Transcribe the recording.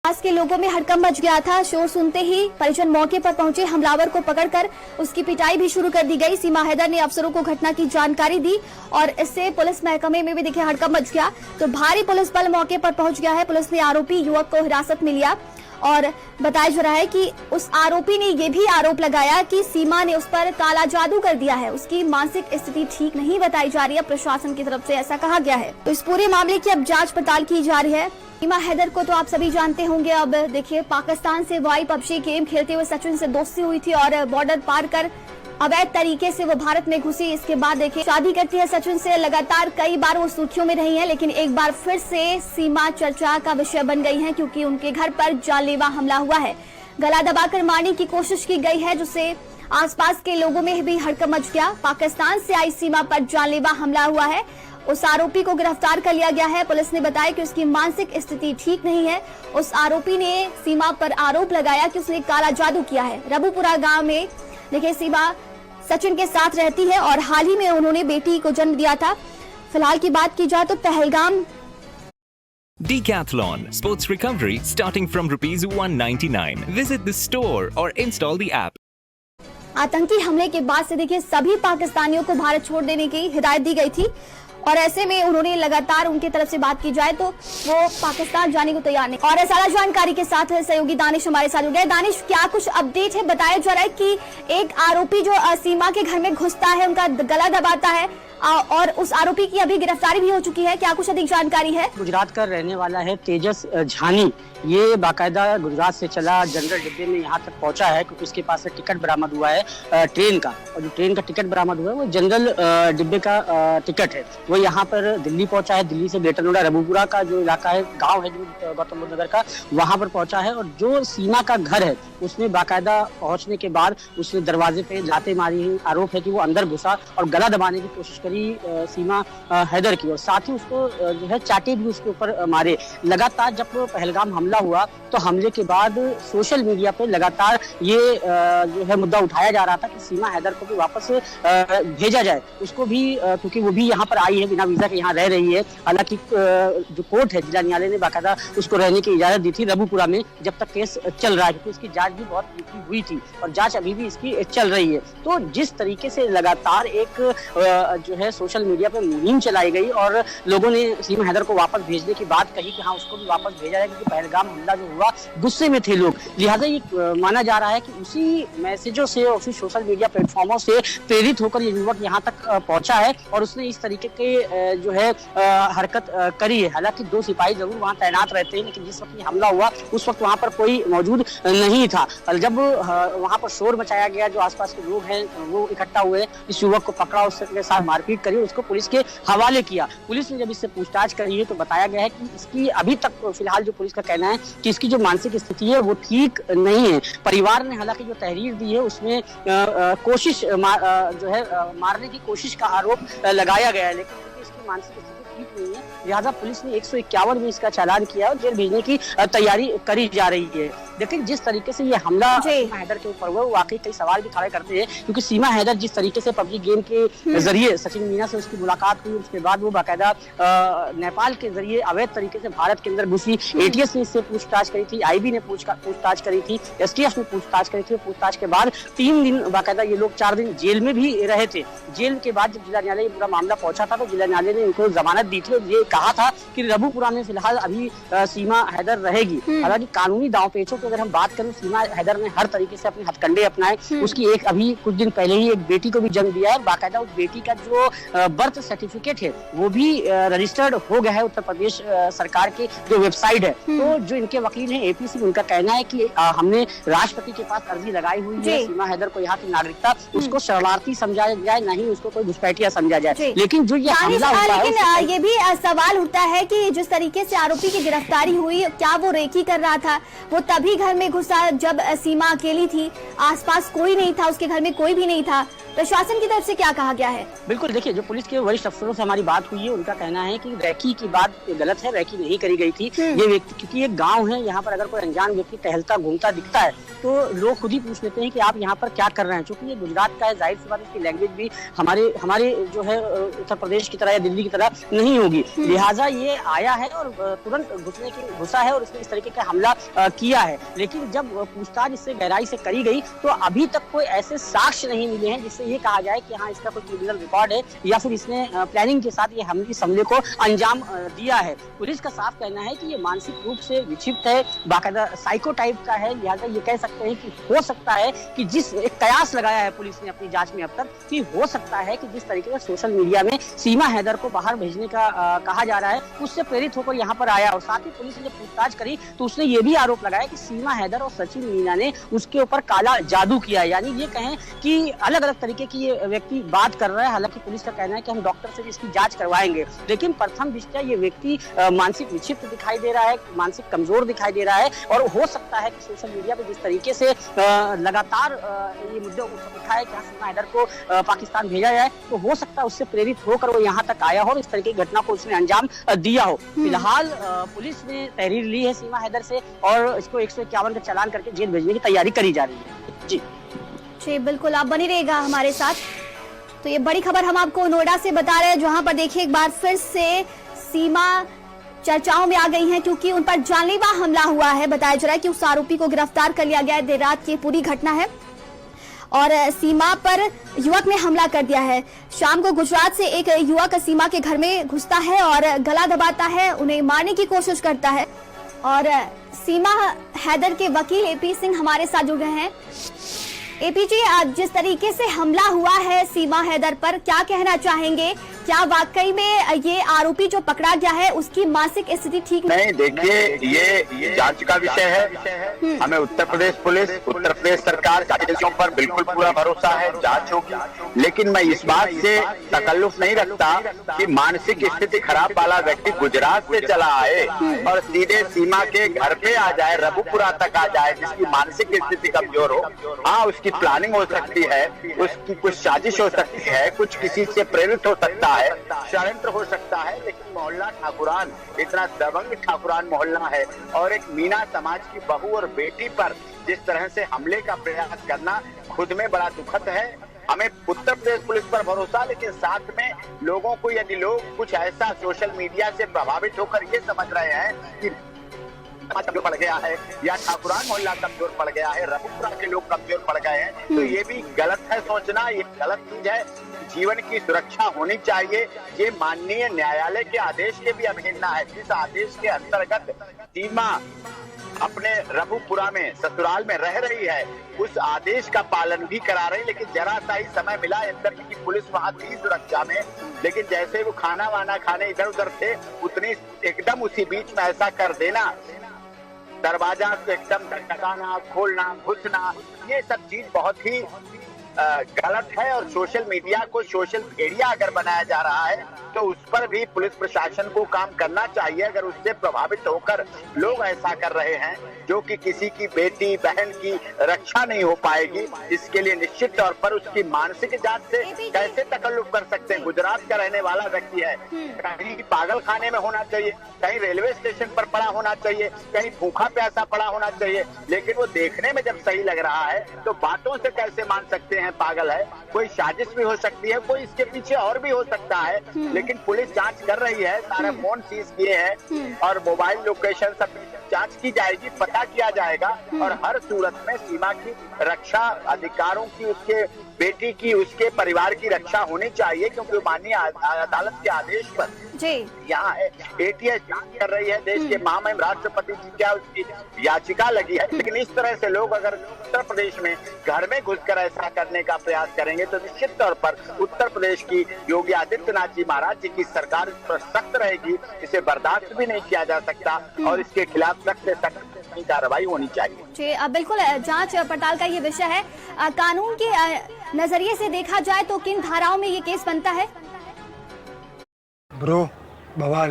पास के लोगों में हड़कंप मच गया था। शोर सुनते ही परिजन मौके पर पहुंचे। हमलावर को पकड़कर उसकी पिटाई भी शुरू कर दी गई। सीमा हैदर ने अफसरों को घटना की जानकारी दी और इससे पुलिस महकमे में भी देखिए हड़कंप मच गया। तो भारी पुलिस बल मौके पर पहुंच गया है। पुलिस ने आरोपी युवक को हिरासत में लिया और बताया जा रहा है कि उस आरोपी ने ये भी आरोप लगाया कि सीमा ने उस पर काला जादू कर दिया है। उसकी मानसिक स्थिति ठीक नहीं बताई जा रही है। प्रशासन की तरफ से ऐसा कहा गया है। तो इस पूरे मामले की अब जांच पड़ताल की जा रही है। सीमा हैदर को तो आप सभी जानते होंगे। अब देखिए, पाकिस्तान से वाई पबजी गेम खेलते हुए सचिन से दोस्ती हुई थी और बॉर्डर पार कर अवैध तरीके से वो भारत में घुसी। इसके बाद देखिए शादी करती है सचिन से। लगातार कई बार वो सुर्खियों में रही है, लेकिन एक बार फिर से सीमा चर्चा का विषय बन गई है क्योंकि उनके घर पर जानलेवा हमला हुआ है। गला दबाकर मारने की कोशिश की गई है, जिससे आसपास के लोगों में भी हड़कंप मच गया। पाकिस्तान से आई सीमा पर जानलेवा हमला हुआ है। उस आरोपी को गिरफ्तार कर लिया गया है। पुलिस ने बताया कि उसकी मानसिक स्थिति ठीक नहीं है। उस आरोपी ने सीमा पर आरोप लगाया कि उसने काला जादू किया है। रबूपुरा गांव में देखिए सीमा सचिन के साथ रहती है और हाल ही में उन्होंने बेटी को जन्म दिया था। फिलहाल की बात की जाए तो Pahalgam Decathlon Sports Recovery starting from ₹199. Visit the store or install the app. आतंकी हमले के बाद से देखिए सभी पाकिस्तानियों को भारत छोड़ देने की हिदायत दी गई थी और ऐसे में उन्होंने लगातार उनकी तरफ से बात की जाए तो वो पाकिस्तान जाने को तैयार नहीं। और सारा जानकारी के साथ सहयोगी दानिश हमारे साथ जुड़ गए। दानिश, क्या कुछ अपडेट है? बताया जा रहा है कि एक आरोपी जो सीमा के घर में घुसता है, उनका गला दबाता है और उस आरोपी की अभी गिरफ्तारी भी हो चुकी है। क्या कुछ अधिक जानकारी है? गुजरात का रहने वाला है तेजस झानी। ये बाकायदा गुजरात से चला जनरल डिब्बे में यहाँ तक पहुंचा है क्योंकि उसके पास से टिकट बरामद हुआ है ट्रेन का, और जो ट्रेन का टिकट बरामद हुआ है वो जनरल डिब्बे का टिकट है। वो यहाँ पर दिल्ली पहुंचा है। दिल्ली से ग्रेटर नोएडा रबूपुरा का जो इलाका है, गाँव है जो गौतम बुद्ध नगर का, वहाँ पर पहुंचा है। और जो सीमा का घर है उसमें बाकायदा पहुंचने के बाद उसने दरवाजे पे लाते मारी। आरोप है कि वो अंदर घुसा और गला दबाने की कोशिश करी सीमा हैदर की, और साथ ही उसको जो है चाटे भी उसके ऊपर मारे। लगातार जब पहलगाम हमला हुआ तो हमले के बाद सोशल मीडिया पे लगातार ये जो है मुद्दा उठाया जा रहा था कि सीमा हैदर को भी वापस भेजा जाए। उसको भी क्योंकि वो भी यहाँ पर आई है, बिना वीजा के यहाँ रह रही है। हालांकि जो कोर्ट है, जिला न्यायालय ने बाकायदा उसको रहने की इजाजत दी थी रबूपुरा में जब तक केस चल रहा है, क्योंकि इसकी जांच भी बहुत हुई थी और जांच अभी भी इसकी चल रही है। तो जिस तरीके से लगातार एक जो है सोशल मीडिया पे मुहिम चलाई गई और लोगों ने सीमा हैदर को वापस भेजने की बात कही कि हाँ उसको भी वापस भेजा जाए, क्योंकि पहलगाम हमला जो हुआ गुस्से में थे लोग। लिहाजा ये माना जा रहा है कि उसी मैसेजों से, उसी सोशल मीडिया प्लेटफॉर्मों से प्रेरित होकर ये युवक यहाँ तक पहुंचा है और उसने इस तरीके के जो है हरकत करी है। हालांकि 2 सिपाही जरूर वहाँ तैनात रहते हैं, लेकिन जिस वक्त ये हमला हुआ उस वक्त वहाँ पर कोई मौजूद नहीं था। जब वहाँ पर शोर मचाया गया, जो आसपास के लोग हैं वो इकट्ठा हुए, इस युवक को पकड़ा, उसके साथ मारपीट करी, उसको पुलिस के हवाले किया। पुलिस ने जब इससे पूछताछ करी है तो बताया गया है कि इसकी अभी तक फिलहाल जो पुलिस का कहना है कि इसकी जो मानसिक स्थिति है वो ठीक नहीं है। परिवार ने हालांकि जो तहरीर दी है उसमें कोशिश जो है मारने की कोशिश का आरोप लगाया गया है, लेकिन इसकी मानसिक स्थिति ठीक नहीं है। लिहाजा पुलिस ने 151 में इसका चालान किया और जेल भेजने की तैयारी करी जा रही है। लेकिन जिस तरीके से ये हमला सीमा हैदर के ऊपर हुआ वो वाकई कई सवाल भी खड़े करते हैं, क्योंकि सीमा हैदर जिस तरीके से पबजी गेम के जरिए सचिन मीना से उसकी मुलाकात हुई, उसके बाद वो बाकायदा नेपाल के जरिए अवैध तरीके से भारत के अंदर घुसी। एटीएस ने इससे पूछताछ करी थी, आईबी ने पूछताछ करी थी, एसटीएफ ने पूछताछ करी थी। पूछताछ के बाद 3 दिन बाकायदा ये लोग 4 दिन जेल में भी रहे थे। जेल के बाद जब जिला न्यायालय पूरा मामला पहुंचा था तो जिला न्यायालय ने इनको जमानत दी थी और ये कहा था कि रबूपुरा में फिलहाल अभी सीमा हैदर रहेगी। हालांकि कानूनी दांव पेचों की अगर हम बात करें, सीमा हैदर ने हर तरीके से अपने हथकंडे अपनाए। उसकी एक अभी कुछ दिन पहले ही एक बेटी को भी जन्म दिया है। बाकायदा उस बेटी का जो बर्थ सर्टिफिकेट है वो भी रजिस्टर्ड हो गया है उत्तर प्रदेश सरकार के जो वेबसाइट है। तो जो इनके वकील हैं एपीसी, उनका कहना है कि हमने राष्ट्रपति के पास अर्जी लगाई हुई है सीमा हैदर को यहाँ की नागरिकता, उसको शरणार्थी समझा जाए, नहीं उसको कोई घुसपैठिया समझा जाए। लेकिन जो ये हमला हुआ है, लेकिन ये भी सवाल उठता है कि जिस तरीके से आरोपी की गिरफ्तारी हुई, क्या वो रेकी कर रहा था? वो तभी घर में घुसा जब सीमा अकेली थी, आसपास कोई नहीं था, उसके घर में कोई भी नहीं था। प्रशासन की तरफ से क्या कहा गया है? बिल्कुल, देखिए जो पुलिस के वरिष्ठ अफसरों से हमारी बात हुई है, उनका कहना है कि रैकी की बात गलत है, रैकी नहीं करी गई थी। ये व्यक्ति, क्योंकि ये गांव है, यहाँ पर अगर कोई अनजान व्यक्ति टहलता घूमता दिखता है तो लोग खुद ही पूछ लेते हैं कि आप यहाँ पर क्या कर रहे हैं। चूंकि ये गुजरात का है, जाहिर सी बात इसकी लैंग्वेज भी हमारे जो है उत्तर प्रदेश की तरह या दिल्ली की तरह नहीं होगी, लिहाजा ये आया है और तुरंत घुसा है और इसने इस तरीके का हमला किया है। लेकिन जब पूछताछ इससे गहराई से करी गई तो अभी तक कोई ऐसे साक्ष्य नहीं मिले हैं जिससे ये कहा जाए कि हाँ इसका कोई क्रिमिनल रिकॉर्ड है या फिर इसने प्लानिंग के साथ ये इस हमले को अंजाम दिया है। पुलिस का साफ कहना है कि ये मानसिक रूप से विक्षिप्त है, बाकायदा साइको टाइप का है, लिहाजा ये कह सकते हैं कि हो सकता है कि जिस एक कयास लगाया है पुलिस ने अपनी जांच में अब तक कि हो सकता है कि जिस तरीके से सोशल मीडिया में सीमा हैदर को बाहर भेजने का कहा जा रहा है उससे प्रेरित होकर यहाँ पर आया। और साथ ही पुलिस ने जब पूछताछ करी तो उसने ये भी आरोप लगाया कि सीमा हैदर और सचिन मीना ने उसके ऊपर काला जादू किया है। यानी ये कहें कि अलग अलग तरीके की ये व्यक्ति बात कर रहा है। हालांकि पुलिस का कहना है कि हम डॉक्टर से भी इसकी जांच करवाएंगे, लेकिन प्रथम दृष्टया ये व्यक्ति मानसिक विक्षिप्त दिखाई दे रहा है, मानसिक कमजोर दिखाई दे रहा है और हो सकता है कि सोशल मीडिया पे जिस तरीके से लगातार ये मुद्दे उठा है कि सीमा हैदर को पाकिस्तान भेजा जाए तो हो सकता है उससे प्रेरित होकर वो यहाँ तक आया हो और इस तरीके की घटना को उसने अंजाम दिया हो। फिलहाल पुलिस ने तहरीर ली है सीमा हैदर से और इसको 151 का चालान करके जेल भेजने की तैयारी करी जा रही है। जी बिल्कुल, आप बनी रहेगा हमारे साथ। तो ये बड़ी खबर हम आपको नोएडा से बता रहे हैं, जहां पर देखिए एक बार फिर से सीमा चर्चाओं में आ गई हैं क्योंकि उन पर जानलेवा हमला हुआ है। बताया जा रहा है कि उस आरोपी को गिरफ्तार कर लिया गया है। देर रात की पूरी घटना है और सीमा पर युवक ने हमला कर दिया है। शाम को गुजरात से एक युवक सीमा के घर में घुसता है और गला दबाता है, उन्हें मारने की कोशिश करता है। और सीमा हैदर के वकील एपी सिंह हमारे साथ जुड़ गए हैं। एपी जी, जिस तरीके से हमला हुआ है सीमा हैदर पर, क्या कहना चाहेंगे? क्या वाकई में ये आरोपी जो पकड़ा गया है उसकी मानसिक स्थिति ठीक नहीं? देखिए ये जांच का विषय है। हमें उत्तर प्रदेश पुलिस, उत्तर प्रदेश सरकार एजेंसियों पर बिल्कुल पूरा भरोसा है, जांच होगी। लेकिन मैं इस बात से तकल्लुफ नहीं रखता कि मानसिक स्थिति खराब वाला व्यक्ति गुजरात से चला आए और सीधे सीमा के घर पे आ जाए, रघुपुरा तक आ जाए, जिसकी मानसिक स्थिति कमजोर हो। हाँ, उसकी प्लानिंग हो सकती है, उसकी कुछ साजिश हो सकती है, कुछ किसी से प्रेरित हो सकता है, षड्यंत्र हो सकता है। लेकिन मोहल्ला ठाकुरान इतना दबंग ठाकुरान मोहल्ला है और एक मीना समाज की बहू और बेटी पर जिस तरह से हमले का प्रयास करना खुद में बड़ा दुखद है। हमें उत्तर प्रदेश पुलिस पर भरोसा, लेकिन साथ में लोगों को, यदि लोग कुछ ऐसा सोशल मीडिया से प्रभावित होकर ये समझ रहे हैं कि कमजोर पड़ गया है या ठाकुरान मोहल्ला कमजोर पड़ गया है, रघुपुरा के लोग कमजोर पड़ गए हैं, तो ये भी गलत है सोचना, ये गलत चीज है। जीवन की सुरक्षा होनी चाहिए। ये माननीय न्यायालय के आदेश के भी अवहेलना है। जिस आदेश के अंतर्गत सीमा अपने रघुपुरा में ससुराल में रह रही है, उस आदेश का पालन भी करा रही, लेकिन जरा सा ही समय मिला अंदर की पुलिस वहां थी सुरक्षा में, लेकिन जैसे वो खाना वाना खाने इधर उधर थे, उतनी एकदम उसी बीच में ऐसा कर देना, दरवाजा को एकदम खटखटाना, खोलना, घुसना, ये सब चीज बहुत ही गलत है। और सोशल मीडिया को सोशल भेड़िया अगर बनाया जा रहा है तो उस पर भी पुलिस प्रशासन को काम करना चाहिए। अगर उससे प्रभावित होकर लोग ऐसा कर रहे हैं जो कि किसी की बेटी बहन की रक्षा नहीं हो पाएगी, इसके लिए निश्चित तौर पर उसकी मानसिक जांच से कैसे तकल्लुफ कर सकते हैं। गुजरात का रहने वाला व्यक्ति है, कहीं पागल खाने में होना चाहिए, कहीं रेलवे स्टेशन पर पड़ा होना चाहिए, कहीं भूखा प्यासा पड़ा होना चाहिए, लेकिन वो देखने में जब सही लग रहा है तो बातों से कैसे मान सकते हैं पागल है। कोई साजिश भी हो सकती है, कोई इसके पीछे और भी हो सकता है, लेकिन पुलिस जांच कर रही है, सारे फोन सीज किए हैं और मोबाइल लोकेशन सब जांच की जाएगी, पता किया जाएगा और हर सूरत में सीमा की रक्षा, अधिकारों की, उसके बेटी की, उसके परिवार की रक्षा होनी चाहिए, क्योंकि माननीय अदालत के आदेश पर यहाँ है एटीएस जांच कर रही है। देश के महामहिम राष्ट्रपति जी क्या उसकी याचिका लगी है, लेकिन इस तरह से लोग अगर उत्तर प्रदेश में घर में घुसकर ऐसा करने का प्रयास करेंगे तो निश्चित तौर पर उत्तर प्रदेश की योगी आदित्यनाथ जी महाराज जी की सरकार पर सख्त रहेगी। इसे बर्दाश्त भी नहीं किया जा सकता और इसके खिलाफ सख्त से सख्त कार्रवाई होनी चाहिए। जी बिल्कुल, जांच पड़ताल का ये विषय है। कानून के नजरिए से देखा जाए तो किन धाराओं में ये केस बनता है? ब्रो बवाल